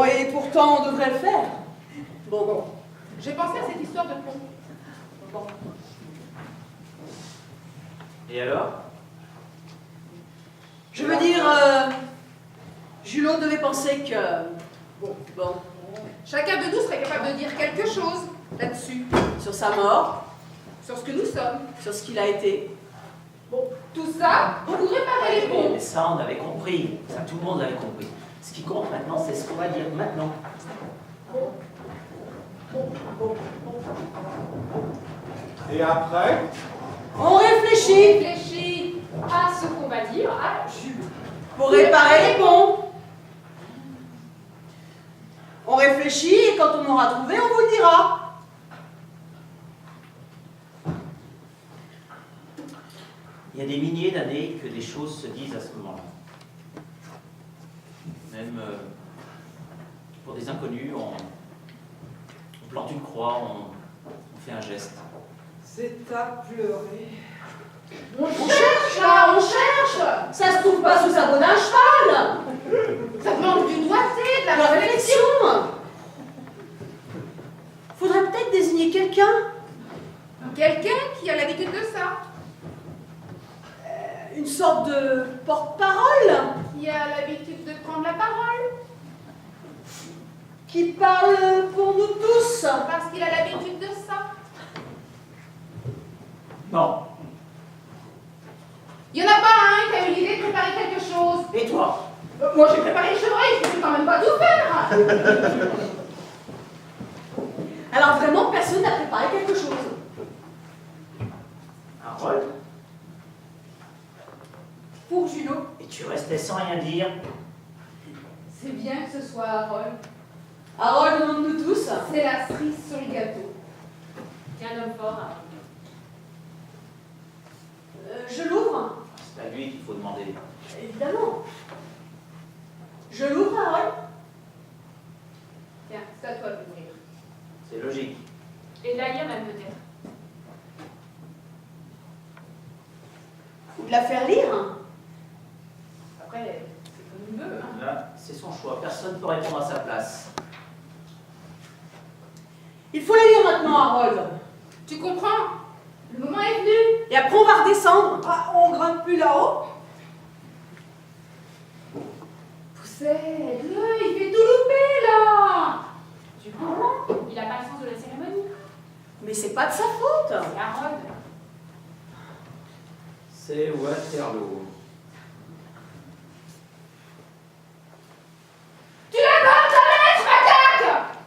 et pourtant on devrait le faire. Bon. J'ai pensé à cette histoire de pont. Bon. Et alors? Je veux dire, Julot devait penser que... Bon. Chacun de nous serait capable de dire quelque chose là-dessus. Sur sa mort, Sur ce que nous sommes. sur ce qu'il a été. Bon, tout ça pour réparer les ponts. Mais ça, on avait compris. Ça, tout le monde avait compris. Ce qui compte maintenant, c'est ce qu'on va dire maintenant. Et après? On réfléchit Réfléchis à ce qu'on va dire à Jules. pour réparer les ponts. On réfléchit et quand on aura trouvé, on vous le dira. Il y a des milliers d'années que des choses se disent à ce moment-là. Même pour des inconnus, on plante une croix, on fait un geste. C'est à pleurer. On cherche là, on cherche. Ça se trouve pas sous sa peau d'un cheval. Ça demande du doigté, de la La réflexion. réflexion. Faudrait peut-être désigner quelqu'un. Quelqu'un qui a l'habitude de ça. Une sorte de porte-parole Qui a l'habitude de prendre la parole. qui parle pour nous tous. Parce qu'il a l'habitude de ça. Non. Il n'y en a pas un qui a eu l'idée de préparer quelque chose. Et toi? Moi j'ai préparé le chevreuil, je ne peux quand même pas tout faire. Alors vraiment, personne n'a préparé quelque chose. Harold? Pour Julot, Et tu restais sans rien dire? c'est bien que ce soit Harold. Harold, au nom de nous tous. C'est la cerise sur le gâteau. Tiens, un homme fort, Harold. Je l'ouvre. C'est à lui qu'il faut demander. Évidemment. Je l'ouvre, Harold. Tiens, c'est à toi d'ouvrir. C'est logique. Et de la lire même peut-être. Ou de la faire lire. Après, c'est comme il veut. Hein. Là, c'est son choix. Personne ne peut répondre à sa place. Il faut la lire maintenant, Harold. Tu comprends? Le moment est venu. Et après, on va redescendre. Ah, on grimpe plus là-haut? Poussette-le, il fait tout louper là. Tu comprends? Il n'a pas le sens de la cérémonie. Mais c'est pas de sa faute. C'est Harold. C'est Waterloo. Tu la donnes ta lettre, attaque.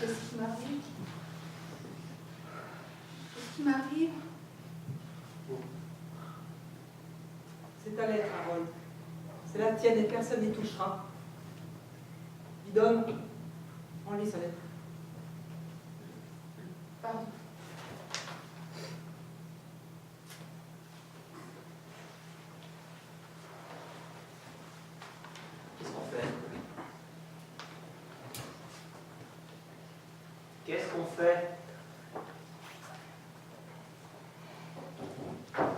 Qu'est-ce qui m'arrive? Qu'est-ce qui m'arrive? C'est ta lettre, Harold. C'est la tienne et personne n'y touchera. Guidon, on lit sa lettre. Pardon. Qu'est-ce qu'on fait? Qu'est-ce qu'on fait?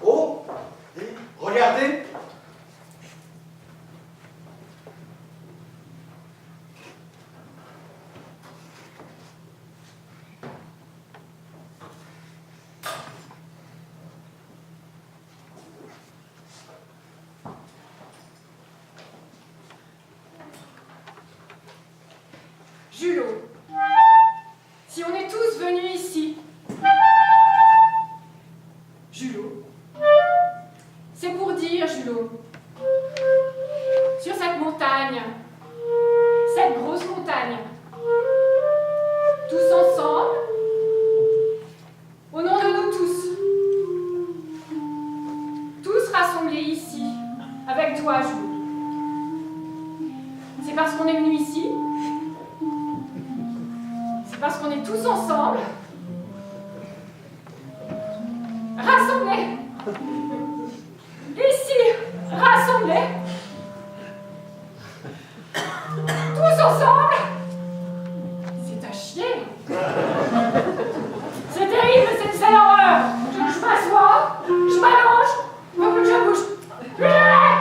Oh! Regardez! Julot, si on est tous venus ici, Julot, c'est pour dire, Julot, sur cette montagne, cette grosse montagne, tous ensemble, au nom de nous tous rassemblés ici, avec toi, Julot. C'est parce qu'on est venus ici, c'est parce qu'on est tous ensemble, rassemblés, ici, rassemblés, tous ensemble. C'est à chier. C'est terrible, c'est l'horreur. Je m'assois, je m'allonge, il faut plus que je bouge. Plus jamais.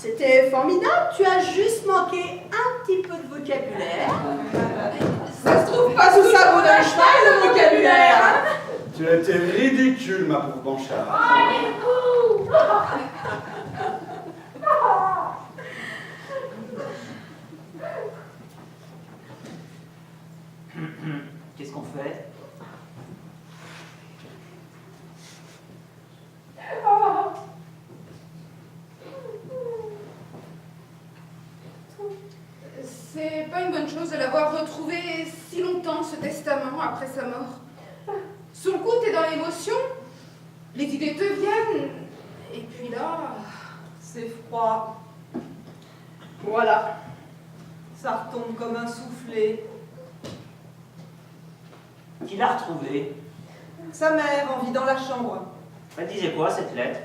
C'était formidable, tu as juste manqué un petit peu de vocabulaire. Ça se trouve pas sous sa bout d'un cheval, le vocabulaire. Tu as été ridicule, ma pauvre Blanchard. Qu'est-ce qu'on fait? C'est pas une bonne chose de l'avoir retrouvé si longtemps, ce testament, après sa mort. Sur le coup, t'es dans l'émotion, les idées te viennent, et puis là... C'est froid, Voilà. ça retombe comme un soufflet. Qui l'a retrouvé? Sa mère en vit dans la chambre, Elle disait quoi, cette lettre?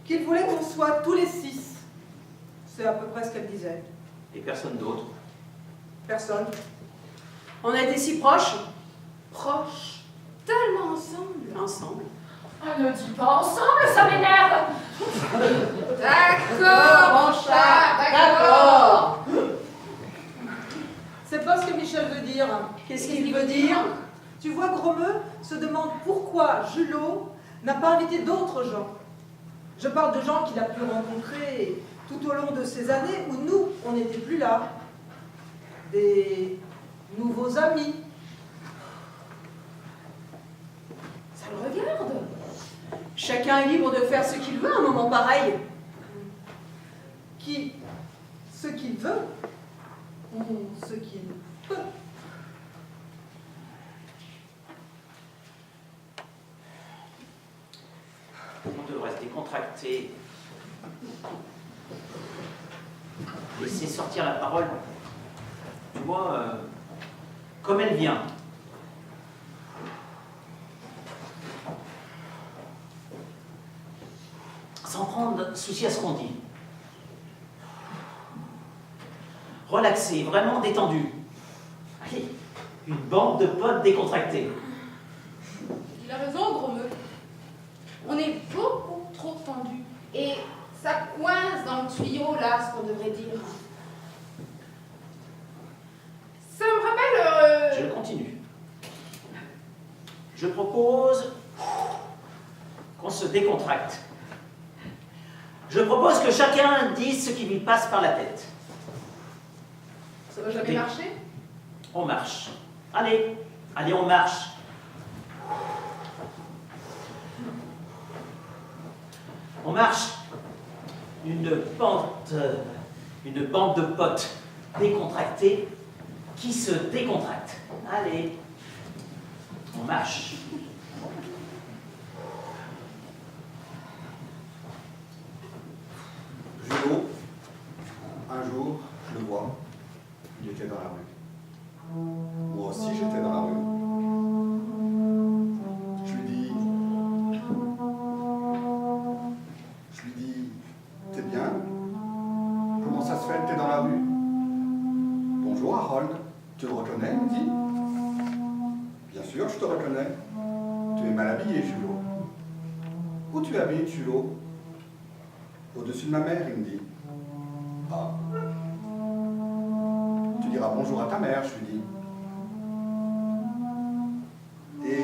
qu'il voulait qu'on soit tous les 6. C'est à peu près ce qu'elle disait. Et personne d'autre. Personne. On a été si proches, Proches, tellement ensemble. ensemble. Ah, ne dis pas ensemble, ça m'énerve. D'accord, Blanchard, d'accord. C'est pas ce que Michel veut dire. Qu'est-ce qu'il veut dire? Tu vois, Gromeux se demande pourquoi Julot n'a pas invité d'autres gens. Je parle de gens qu'il a pu rencontrer tout au long de ces années où nous, on n'était plus là. Des nouveaux amis. Ça le regarde. Chacun est libre de faire ce qu'il veut à un moment pareil. Qui, ce qu'il veut, ou ce qu'il peut. On devrait se décontracter. Laisser sortir la parole. Tu vois, comme elle vient. Sans prendre souci à ce qu'on dit. Relaxé, vraiment détendu. Allez, une bande de potes décontractés. Il a raison, Gromeux. On est beaucoup trop tendu. Et ça coince dans le tuyau, là, ce qu'on devrait dire. Ça me rappelle... Je continue. Je propose qu'on se décontracte. Je propose que chacun dise ce qui lui passe par la tête. Ça va jamais Oui. marcher? On marche. Allez, allez, on marche. On marche. Une bande de potes décontractés qui se décontractent. Allez, on marche. Julot, un jour, je le vois, il était dans la rue. Moi aussi, j'étais dans la rue. Je lui dis, t'es bien? Comment ça se fait que t'es dans la rue? Bonjour Harold, tu me reconnais, il me dit. Bien sûr, je te reconnais. Tu es mal habillé, Julot. Où tu habites, Julot? Au-dessus de ma mère, il me dit. Ah. Tu diras bonjour à ta mère, je lui dis. Et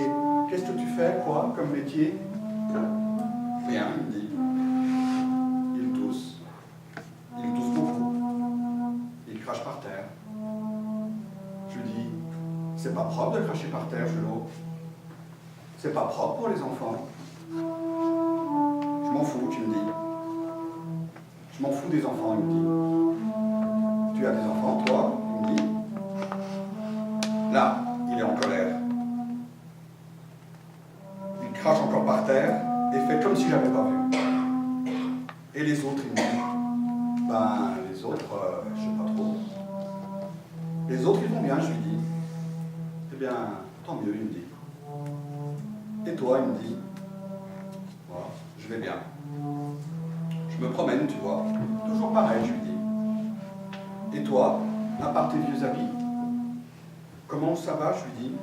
qu'est-ce que tu fais, quoi, comme métier? Rien, il me dit. Il tousse. Il tousse beaucoup. Il crache par terre. Je lui dis, c'est pas propre de cracher par terre, Julot. C'est pas propre pour les enfants. Je m'en fous, tu me dis. Je m'en fous des enfants, il me dit. Tu as des enfants, toi? Il me dit. Là, il est en colère. Il crache encore par terre et fait comme si je l'avais pas vu. Et les autres, il me dit. Ben, les autres, je sais pas trop. Les autres, ils vont bien, je lui dis. Eh bien, tant mieux, il me dit. Et toi, il me dit. Voilà, je vais bien. Je me promène, tu vois. Toujours pareil, je lui dis. Et toi, à part tes vieux amis, comment ça va, je lui dis.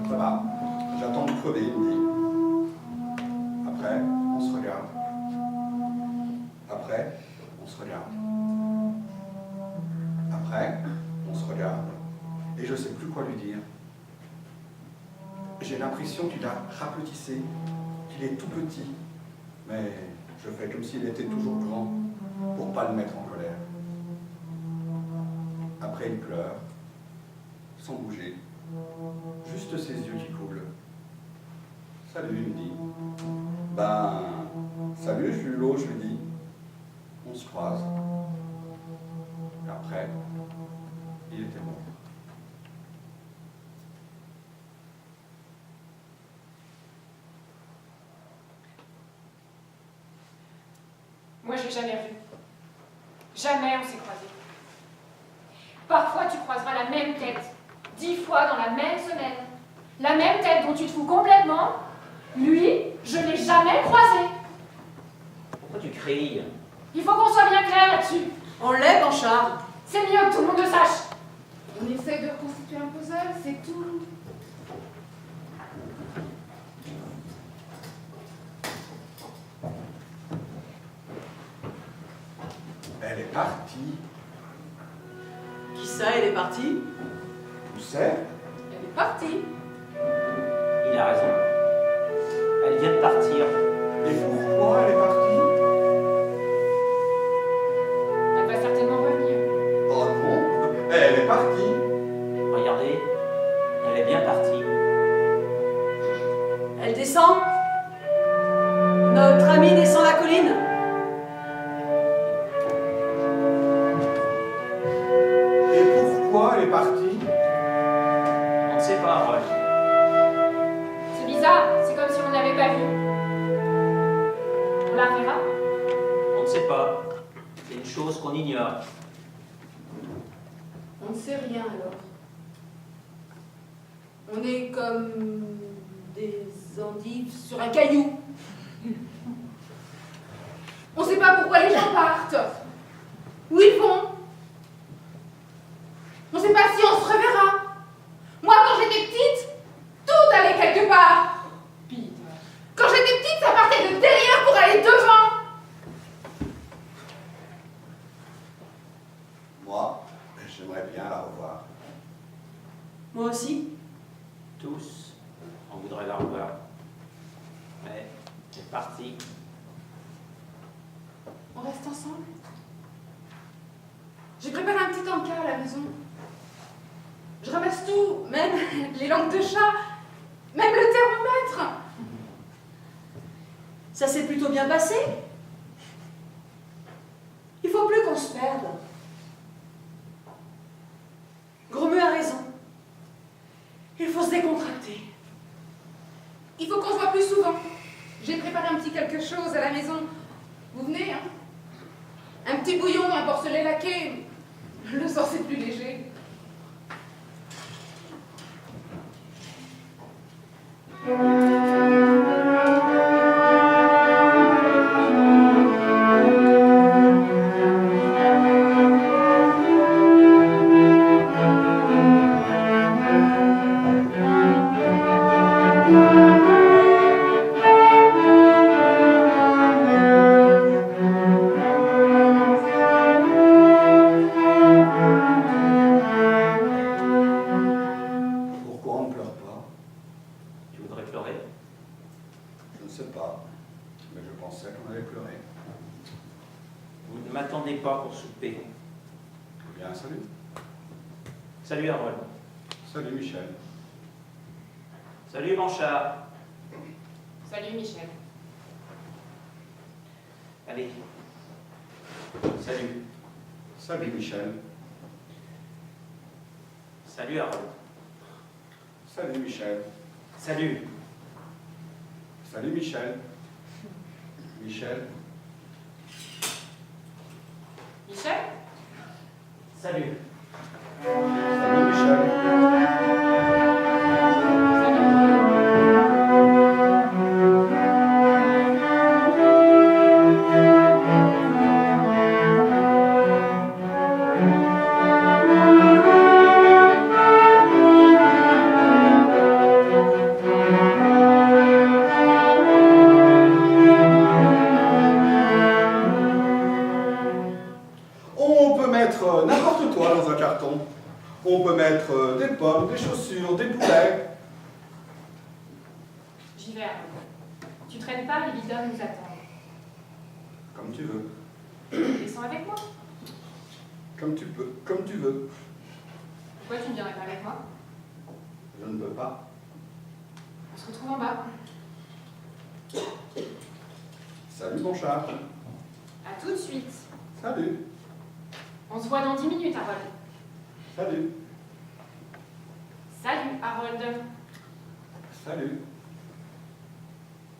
Ça va, j'attends de crever, il me dit. Après, on se regarde. Après, quoi lui dire. J'ai l'impression qu'il a rapetissé, qu'il est tout petit, mais je fais comme s'il était toujours grand, pour pas le mettre en colère. Après, il pleure, sans bouger, juste ses yeux qui coulent. Salut, il me dit. Ben, salut, Julot, je lui dis. On se croise. Et après, il était mort. Moi, je l'ai jamais revu. Jamais on s'est croisés. Parfois, tu croiseras la même tête, 10 fois dans la même semaine. La même tête dont tu te fous complètement. Lui, je l'ai jamais croisé. Pourquoi tu cries? Il faut qu'on soit bien clair là-dessus. On l'est, Blanchard. C'est mieux que tout le monde le sache. On essaye de reconstituer un puzzle, c'est tout. Elle est partie. Qui ça, elle est partie? Tu sais? Elle est partie. Il a raison. Elle vient de partir. Et pourquoi elle est partie? Elle va certainement revenir. Oh non, elle est partie. Regardez, elle est bien partie. Elle descend. Notre amie descend la colline. Et pourquoi elle est partie? On ne sait pas, Harold. C'est bizarre, c'est comme si on n'avait pas vu. On la reverra? On ne sait pas. C'est une chose qu'on ignore. On ne sait rien alors. On est comme des endives sur un caillou. On ne sait pas pourquoi les gens partent. Où ils vont. On ne sait pas si on se reverra. Moi, quand j'étais petite, tout allait quelque part. Quand j'étais petite, ça partait de derrière pour aller devant. Moi, j'aimerais bien la revoir. Moi aussi. Tous, on voudrait la revoir. Mais elle est partie. On reste ensemble. J'ai préparé un petit encas à la maison. Je ramasse tout, même les langues de chat, même le thermomètre. Ça s'est plutôt bien passé. Il faut plus qu'on se perde. Gromeux a raison. Il faut se décontracter. Il faut qu'on se voit plus souvent. J'ai préparé un petit quelque chose à la maison. Vous venez, hein? Un petit bouillon, un porcelet laqué. Le sang, c'est plus léger. Pourquoi on ne pleure pas? Tu voudrais pleurer? Je ne sais pas, mais je pensais qu'on allait pleurer. Vous ne m'attendez pas pour souper. Eh bien, salut. Salut, Harold. Salut, Michel. Salut, Blanchard. Salut Michel. Allez. Salut. Salut, Michel. Salut, Harold. Salut, Michel. Salut. Salut, Michel. Michel. Michel? Salut. Salut, Michel. On peut mettre n'importe quoi dans un On peut mettre des pommes, des chaussures, des poulets. J'y vais, Harold. Tu traînes pas, les bidons nous attendent. Comme tu veux. Descends avec moi. Comme tu peux. Comme tu veux. Pourquoi tu ne viendrais pas avec moi? Je ne peux pas. On se retrouve en bas. Salut mon chat. À tout de suite. Salut. On se voit dans 10 minutes, Harold. Salut. Salut, Harold. Salut.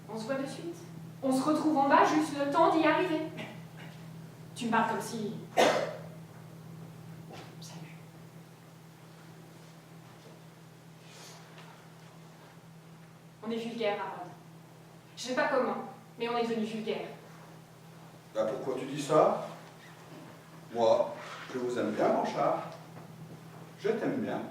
On se voit de suite. On se retrouve en bas, juste le temps d'y arriver. Tu me parles comme si... Salut. On est vulgaire, Harold. Je sais pas comment, mais on est devenu vulgaire. Bah pourquoi tu dis ça? Moi, je vous aime bien mon chat. Je t'aime bien.